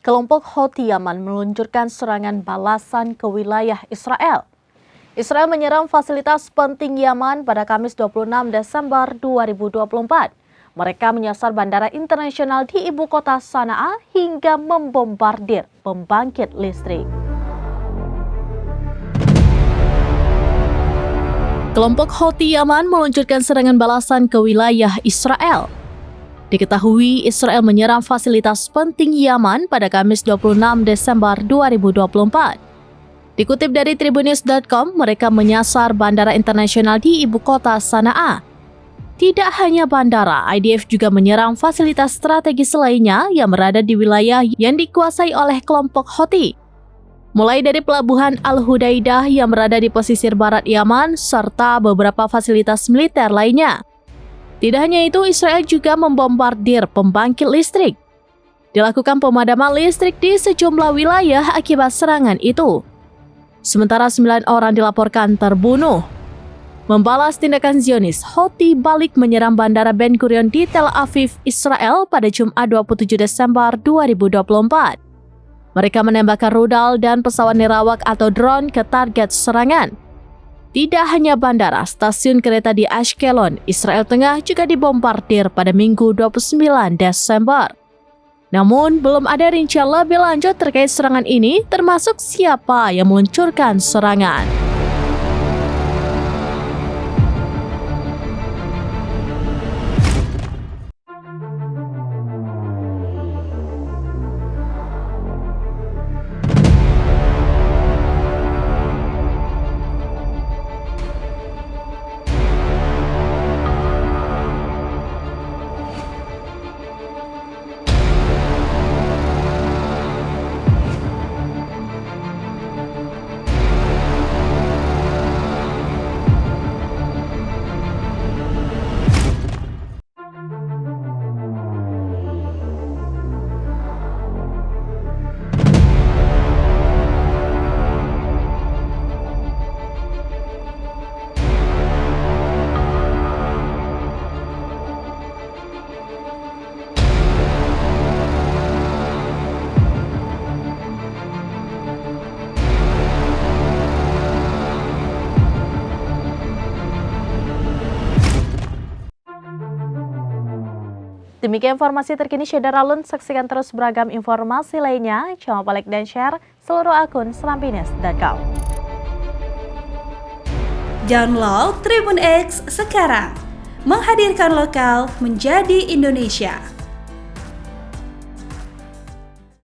kelompok Houthi Yaman meluncurkan serangan balasan ke wilayah Israel. Israel menyerang fasilitas penting Yaman pada Kamis 26 Desember 2024. Mereka menyasar bandara internasional di ibu kota Sanaa hingga membombardir pembangkit listrik. Kelompok Houthi Yaman meluncurkan serangan balasan ke wilayah Israel. Diketahui Israel menyerang fasilitas penting Yaman pada Kamis 26 Desember 2024. Dikutip dari Tribunnews.com, mereka menyasar bandara internasional di ibu kota Sanaa. Tidak hanya bandara, IDF juga menyerang fasilitas strategis lainnya yang berada di wilayah yang dikuasai oleh kelompok Houthi. Mulai dari pelabuhan Al-Hudaidah yang berada di pesisir barat Yaman, serta beberapa fasilitas militer lainnya. Tidak hanya itu, Israel juga membombardir pembangkit listrik. Dilakukan pemadaman listrik di sejumlah wilayah akibat serangan itu. Sementara 9 orang dilaporkan terbunuh. Membalas tindakan Zionis, Houthi balik menyerang Bandara Ben Gurion di Tel Aviv, Israel pada Jumat 27 Desember 2024. Mereka menembakkan rudal dan pesawat nirawak atau drone ke target serangan. Tidak hanya bandara, stasiun kereta di Ashkelon, Israel Tengah juga dibombardir pada Minggu 29 Desember. Namun, belum ada rincian lebih lanjut terkait serangan ini, termasuk siapa yang meluncurkan serangan. Demikian informasi terkini Syedar Alun, saksikan terus beragam informasi lainnya. Jangan lupa like dan share seluruh akun serambinews.com. Download Tribun X sekarang, menghadirkan lokal menjadi Indonesia.